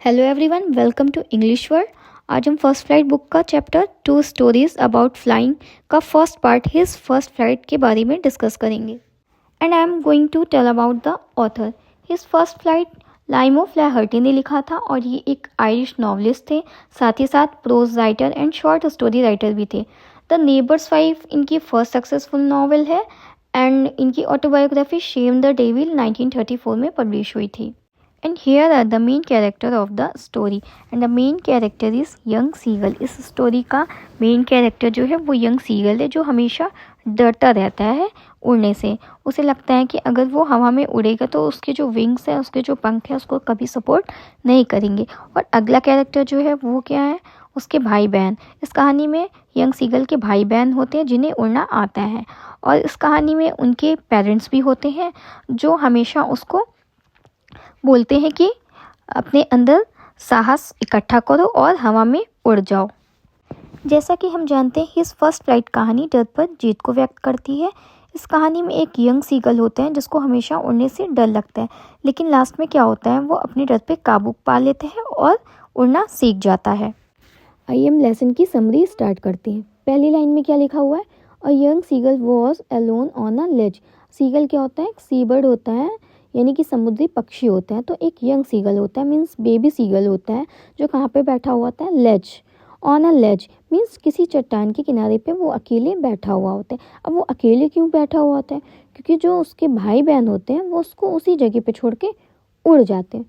Hello everyone, welcome to English word. आज हम first flight book का चैप्टर 2 स्टोरीज अबाउट फ्लाइंग का first part his first flight के बारे में डिस्कस करेंगे। And I am going to tell about the author. His first flight Liam O'Flaherty ने लिखा था और ये एक आयरिश नॉवलिस्ट थे, साथ ही साथ pros writer and short story writer भी थे। द नेबर्स वाइफ इनकी फर्स्ट सक्सेसफुल नॉवल है एंड इनकी ऑटोबायोग्राफी शेम द डेविल 1934 में पब्लिश हुई थी। And here are the main character of the story and the main character is young seagull। इस story का मेन कैरेक्टर जो है वो यंग सीगल है, जो हमेशा डरता रहता है उड़ने से। उसे लगता है कि अगर वो हवा में उड़ेगा तो उसके जो विंग्स है, उसके जो पंख है, उसको कभी सपोर्ट नहीं करेंगे। और अगला कैरेक्टर जो है वो क्या है, उसके भाई बहन। इस कहानी में यंग सीगल के भाई बहन होते हैं जिन्हें उड़ना आता है, और इस कहानी में उनके पेरेंट्स भी होते हैं जो हमेशा उसको बोलते हैं कि अपने अंदर साहस इकट्ठा करो और हवा में उड़ जाओ। जैसा कि हम जानते हैं, हिज फर्स्ट फ्लाइट कहानी डर पर जीत को व्यक्त करती है। इस कहानी में एक यंग सीगल होता है जिसको हमेशा उड़ने से डर लगता है, लेकिन लास्ट में क्या होता है, वो अपने डर पे काबू पा लेते हैं और उड़ना सीख जाता है। आइए हम लेसन की समरी स्टार्ट करते हैं। पहली लाइन में क्या लिखा हुआ है, a young seagull was alone on a ledge. Seagull क्या होता है, सी बर्ड होता है, यानी कि समुद्री पक्षी होता है। तो एक यंग सीगल होता है, मीन्स बेबी सीगल होता है, जो कहाँ पे बैठा हुआ होता है, लेज। ऑन अ लेज मीन्स किसी चट्टान के किनारे पे वो अकेले बैठा हुआ होता है। अब वो अकेले क्यों बैठा हुआ होता है, क्योंकि जो उसके भाई बहन होते हैं वो उसको उसी जगह पे छोड़ के उड़ जाते हैं।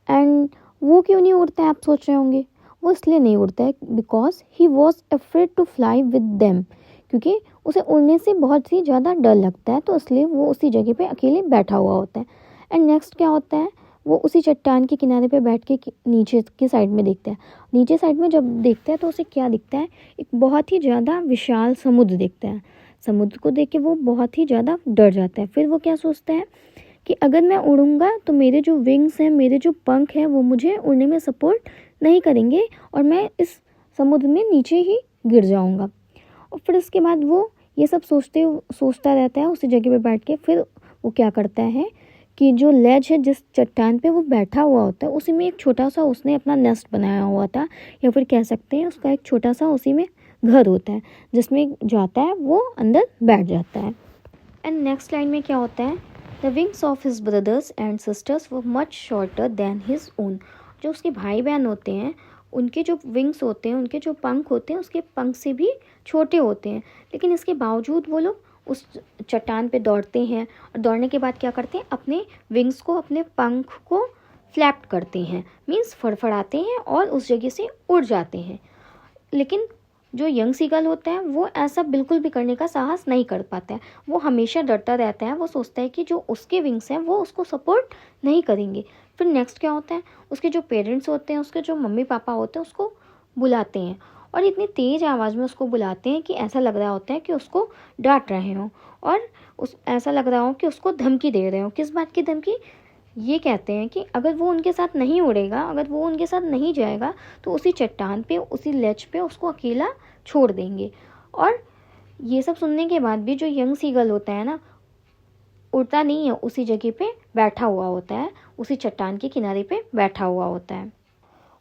एंड वो क्यों नहीं उड़ता है, आप सोच रहे होंगे। वो इसलिए नहीं उड़ता है because he was afraid to fly with them, क्योंकि उसे उड़ने से बहुत ही ज़्यादा डर लगता है, तो इसलिए वो उसी जगह पे अकेले बैठा हुआ होता है। एंड नेक्स्ट क्या होता है, वो उसी चट्टान के किनारे पे बैठ के नीचे की साइड में देखता है। नीचे साइड में जब देखता है तो उसे क्या दिखता है, एक बहुत ही ज़्यादा विशाल समुद्र दिखता है। समुद्र को देख के वो बहुत ही ज़्यादा डर जाता है। फिर वो क्या सोचता है कि अगर मैं उड़ूंगा तो मेरे जो विंग्स हैं, मेरे जो पंख हैं, वो मुझे उड़ने में सपोर्ट नहीं करेंगे और मैं इस समुद्र में नीचे ही गिर जाऊंगा। और फिर उसके बाद वो ये सब सोचता रहता है उसी जगह पे बैठ के। फिर वो क्या करता है कि जो लेज है, जिस चट्टान पे वो बैठा हुआ होता है, उसी में एक छोटा सा उसने अपना नेस्ट बनाया हुआ था, या फिर कह सकते हैं उसका एक छोटा सा उसी में घर होता है, जिसमें जाता है वो अंदर बैठ जाता है। एंड नेक्स्ट लाइन में क्या होता है, the wings of his brothers and sisters were much shorter than his own. जो उसके भाई बहन होते हैं, उनके जो विंग्स होते हैं, उनके जो पंख होते हैं, उसके पंख से भी छोटे होते हैं, लेकिन इसके बावजूद वो लोग उस चट्टान पे दौड़ते हैं, और दौड़ने के बाद क्या करते हैं, अपने विंग्स को, अपने पंख को फ्लैप करते हैं, मीन्स फड़फड़ाते हैं और उस जगह से उड़ जाते हैं। लेकिन जो यंग सीगल होता है वो ऐसा बिल्कुल भी करने का साहस नहीं कर पाता है। वो हमेशा डरता रहता है, वो सोचता है कि जो उसके विंग्स हैं वो उसको सपोर्ट नहीं करेंगे। फिर नेक्स्ट क्या होता है, उसके जो पेरेंट्स होते हैं, उसके जो मम्मी पापा होते हैं, उसको बुलाते हैं और इतनी तेज़ आवाज़ में उसको बुलाते हैं कि ऐसा लग रहा होता है कि उसको डांट रहे हों, और ऐसा लग रहा हो कि उसको धमकी दे रहे हो। किस बात की धमकी, ये कहते हैं कि अगर वो उनके साथ नहीं उड़ेगा, अगर वो उनके साथ नहीं जाएगा, तो उसी चट्टान पे, उसी लेच पे उसको अकेला छोड़ देंगे। और ये सब सुनने के बाद भी जो यंग सीगल होता है ना, उड़ता नहीं है, उसी जगह पे बैठा हुआ होता है, उसी चट्टान के किनारे पे बैठा हुआ होता है।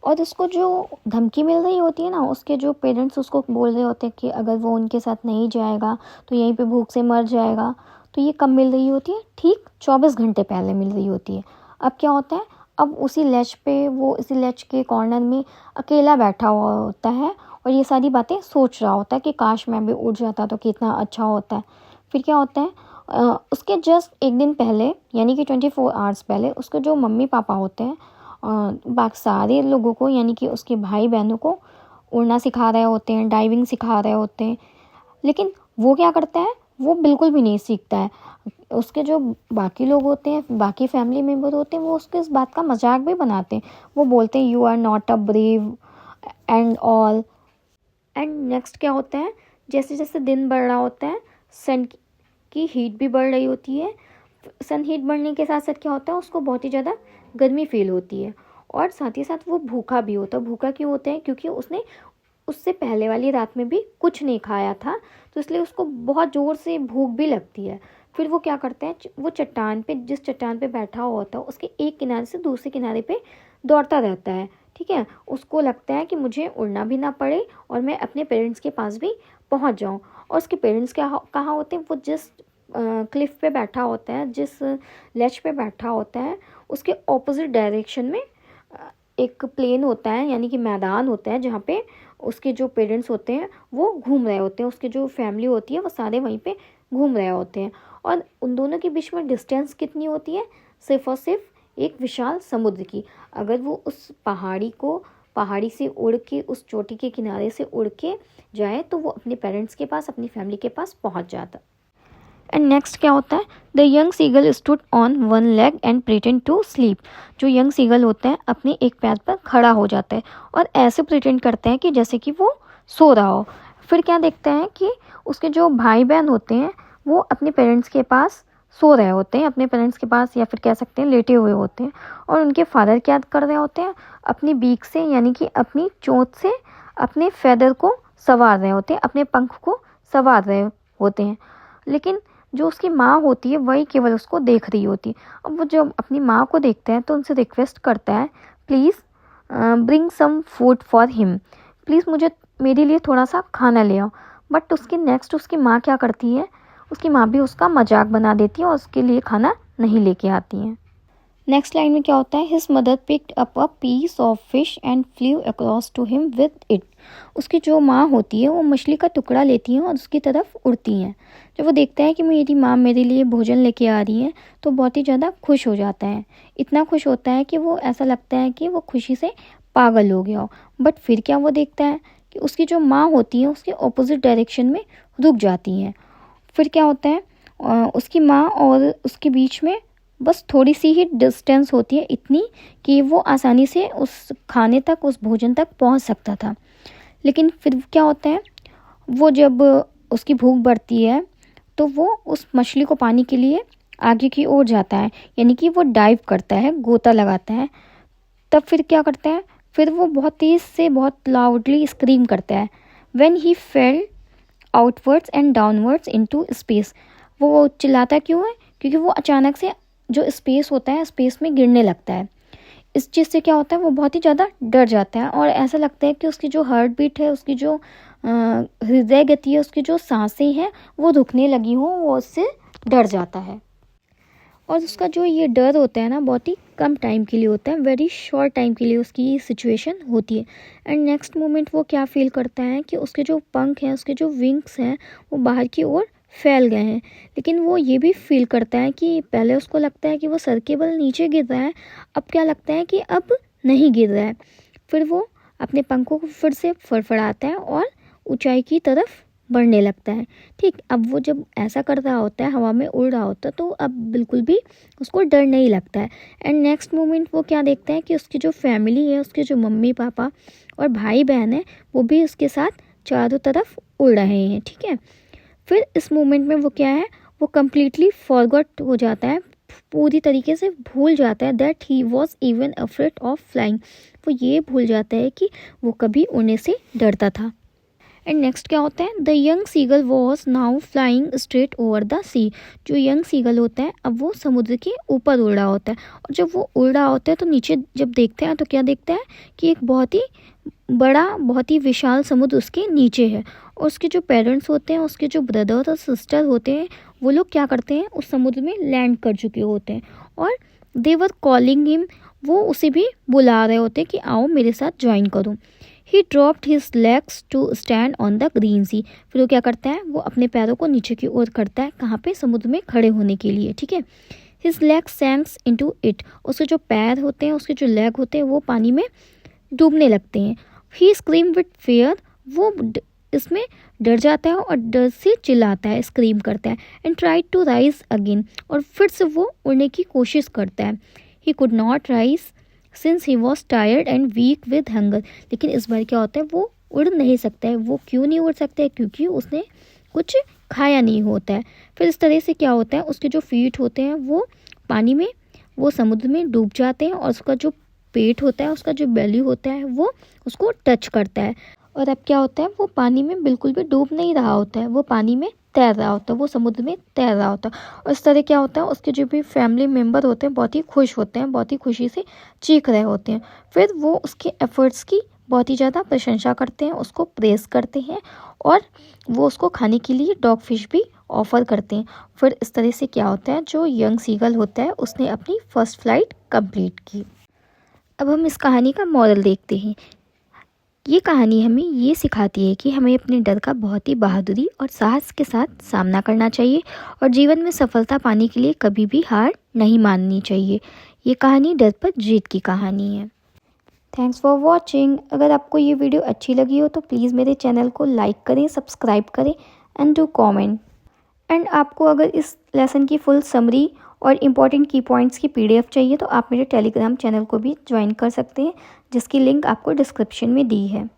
और उसको जो धमकी मिल रही होती है ना, उसके जो पेरेंट्स उसको बोल रहे होते हैं कि अगर वो उनके साथ नहीं जाएगा तो यहीं पे भूख से मर जाएगा, तो ये कब मिल रही होती है, ठीक 24 घंटे पहले मिल रही होती है। अब क्या होता है, अब उसी लेच पे, वो इसी लेच के कॉर्नर में अकेला बैठा हुआ होता है और ये सारी बातें सोच रहा होता है कि काश मैं भी उड़ जाता तो कितना अच्छा होता है। फिर क्या होता है, उसके जस्ट एक दिन पहले, यानी कि 24 आवर्स पहले, उसके जो मम्मी पापा होते हैं बाकी सारे लोगों को, यानी कि उसके भाई बहनों को उड़ना सिखा रहे होते हैं, डाइविंग सिखा रहे होते हैं। लेकिन वो क्या करता है, वो बिल्कुल भी नहीं सीखता है। उसके जो बाकी लोग होते हैं, बाकी फैमिली मेम्बर होते हैं, वो उसके इस बात का मजाक भी बनाते हैं। वो बोलते हैं you are not a brave and all. And next क्या होता है, जैसे जैसे दिन बढ़ रहा होता है, सन की हीट भी बढ़ रही होती है। सन हीट बढ़ने के साथ साथ क्या होता है, उसको बहुत ही ज़्यादा गर्मी फील होती है, और साथ ही साथ वो भूखा भी होता है। भूखा क्यों होता है, क्योंकि उसने उससे पहले वाली रात में भी कुछ नहीं खाया था, तो इसलिए उसको बहुत ज़ोर से भूख भी लगती है। फिर वो क्या करता है, वो चट्टान पे, जिस चट्टान पे बैठा हुआ होता है, उसके एक किनारे से दूसरे किनारे पे दौड़ता रहता है, ठीक है। उसको लगता है कि मुझे उड़ना भी ना पड़े और मैं अपने पेरेंट्स के पास भी पहुंच जाऊं। और उसके पेरेंट्स कहाँ होते हैं, वो जिस क्लिफ पे बैठा होता है, जिस लेच पे बैठा होता है, उसके ऑपोजिट डायरेक्शन में एक प्लेन होता है, यानी कि मैदान होता है, जहाँ पे उसके जो पेरेंट्स होते हैं वो घूम रहे होते हैं, उसके जो फैमिली होती है वो सारे वहीं पे घूम रहे होते हैं। और उन दोनों के बीच में डिस्टेंस कितनी होती है, सिर्फ और सिर्फ एक विशाल समुद्र की। अगर वो उस पहाड़ी से उड़ के उस चोटी के किनारे से उड़ के जाए तो वो अपने पेरेंट्स के पास, अपनी फैमिली के पास पहुंच जाता। एंड नेक्स्ट क्या होता है, the young seagull stood on one leg and pretend to sleep. जो यंग सीगल होता है अपने एक पैर पर खड़ा हो जाता है और ऐसे प्रिटेंड करते हैं कि जैसे कि वो सो रहा हो। फिर क्या देखते हैं कि उसके जो भाई बहन होते हैं वो अपने पेरेंट्स के पास सो रहे होते हैं, अपने पेरेंट्स के पास, या फिर कह सकते हैं लेटे हुए होते हैं। और उनके फादर क्या कर रहे होते हैं, अपनी बीक से यानी कि अपनी चोंच से अपने फेदर को संवार रहे होते हैं, अपने पंख को संवार रहे होते हैं। लेकिन जो उसकी माँ होती है वही केवल उसको देख रही होती है। अब वो जब अपनी माँ को देखता है तो उनसे रिक्वेस्ट करता है, please bring some food for him, please मेरे लिए थोड़ा सा खाना ले आओ। बट उसकी नेक्स्ट उसकी माँ क्या करती है, उसकी माँ भी उसका मजाक बना देती है और उसके लिए खाना नहीं लेके आती है। नेक्स्ट लाइन में क्या होता है, his mother picked up a piece of fish and flew across to him with it. उसकी जो माँ होती है वो मछली का टुकड़ा लेती है और उसकी तरफ उड़ती हैं। जब वो देखता है कि मेरी माँ मेरे लिए भोजन लेके आ रही है तो बहुत ही ज़्यादा खुश हो जाता है। इतना खुश होता है कि वो ऐसा लगता है कि वो खुशी से पागल हो गया हो। बट फिर क्या वो देखता है कि उसकी जो माँ होती है उसके ऑपोजिट डायरेक्शन में रुक जाती हैं। फिर क्या होता है, उसकी माँ और उसके बीच में बस थोड़ी सी ही डिस्टेंस होती है, इतनी कि वो आसानी से उस खाने तक, उस भोजन तक पहुंच सकता था। लेकिन फिर क्या होता है, वो जब उसकी भूख बढ़ती है तो वो उस मछली को पाने के लिए आगे की ओर जाता है, यानी कि वो डाइव करता है, गोता लगाता है। तब फिर क्या करता है, फिर वो बहुत तेज़ से बहुत लाउडली स्क्रीम करता है, when he fail outwards and downwards into space. वो चिल्लाता क्यों है, क्योंकि वो अचानक से जो स्पेस होता है स्पेस में गिरने लगता है। इस चीज़ से क्या होता है, वो बहुत ही ज़्यादा डर जाता है और ऐसा लगता है कि उसकी जो हार्ट बीट है, उसकी जो हृदय गति है, उसकी जो सांसें हैं वो रुकने लगी हों, वो उससे डर जाता है। और उसका जो ये डर होता है ना, बहुत ही कम टाइम के लिए होता है, वेरी शॉर्ट टाइम के लिए उसकी सिचुएशन होती है। एंड नेक्स्ट मोमेंट वो क्या फील करता है कि उसके जो पंख हैं, उसके जो विंग्स हैं, वो बाहर की ओर फैल गए हैं। लेकिन वो ये भी फील करता है कि पहले उसको लगता है कि वो सर के बल नीचे गिर रहा है, अब क्या लगता है कि अब नहीं गिर रहा है। फिर वो अपने पंखों को फिर से फड़फड़ाता है और ऊंचाई की तरफ बढ़ने लगता है। ठीक, अब वो जब ऐसा कर रहा होता है, हवा में उड़ रहा होता है, तो अब बिल्कुल भी उसको डर नहीं लगता है। एंड नेक्स्ट मोमेंट वो क्या देखता है कि उसकी जो फैमिली है, उसके जो मम्मी पापा और भाई बहन है, वो भी उसके साथ चारों तरफ उड़ रहे हैं। ठीक है, फिर इस मोमेंट में वो क्या है, वो कम्प्लीटली फॉरगॉट हो जाता है, पूरी तरीके से भूल जाता है that he was even afraid of flying. वो ये भूल जाता है कि वो कभी उड़ने से डरता था। एंड नेक्स्ट क्या होता है, the young seagull was now flying straight over the sea. जो यंग सीगल होता है अब वो समुद्र के ऊपर उड़ रहा होता है, और जब वो उड़ रहा होता है तो नीचे जब देखते हैं तो क्या देखता है कि एक बहुत ही बड़ा, बहुत ही विशाल समुद्र उसके नीचे है। और उसके जो पेरेंट्स होते हैं, उसके जो ब्रदर और सिस्टर होते हैं, वो लोग क्या करते हैं, उस समुद्र में लैंड कर चुके होते हैं और दे वर कॉलिंग हिम, वो उसे भी बुला रहे होते हैं कि आओ मेरे साथ ज्वाइन करो। He dropped his legs to stand on the green sea. फिर वो क्या करता है, वो अपने पैरों को नीचे की ओर करता है, कहाँ पे, समुद्र में खड़े होने के लिए। ठीक है, हिज लेग्स सैंक्स इनटू इट। उसके जो पैर होते हैं, उसके जो लेग होते हैं, वो पानी में डूबने लगते हैं। ही स्क्रीम विद फियर, वो इसमें डर जाता है और डर से चिल्लाता है, स्क्रीम करता है। And try to rise again, और फिर से वो उड़ने की कोशिश करता है। He could not rise since he was tired and weak with hunger. लेकिन इस बार क्या होता है, वो उड़ नहीं सकता है। वो क्यों नहीं उड़ सकता है, क्योंकि उसने कुछ खाया नहीं होता है। फिर इस तरह से क्या होता है, उसके जो फीट होते हैं वो पानी में, वो समुद्र में डूब जाते हैं, और उसका जो पेट होता है, उसका जो बेली होता है, वो उसको टच करता है। और अब क्या होता है, वो पानी में बिल्कुल भी डूब नहीं रहा होता है, वो पानी में तैर रहा होता है, वो समुद्र में तैर रहा होता है। और इस तरह क्या होता है, उसके जो भी फैमिली मेम्बर होते हैं बहुत ही खुश होते हैं, बहुत ही खुशी से चीख रहे होते हैं। फिर वो उसके एफ़र्ट्स की बहुत ही ज़्यादा प्रशंसा करते हैं, उसको प्रेज़ करते हैं और वो उसको खाने के लिए डॉग फिश भी ऑफ़र करते हैं। फिर इस तरह से क्या होता है, जो यंग सीगल होता है उसने अपनी फ़र्स्ट फ्लाइट कंप्लीट की। अब हम इस कहानी का मॉरल देखते हैं। ये कहानी हमें ये सिखाती है कि हमें अपने डर का बहुत ही बहादुरी और साहस के साथ सामना करना चाहिए और जीवन में सफलता पाने के लिए कभी भी हार नहीं माननी चाहिए। ये कहानी डर पर जीत की कहानी है। Thanks for watching. अगर आपको ये वीडियो अच्छी लगी हो तो प्लीज़ मेरे चैनल को लाइक करें, सब्सक्राइब करें एंड डू कमेंट। एंड आपको अगर इस लेसन की फुल समरी और इम्पॉर्टेंट की पॉइंट्स की PDF चाहिए तो आप मेरे टेलीग्राम चैनल को भी ज्वाइन कर सकते हैं, जिसकी लिंक आपको डिस्क्रिप्शन में दी है।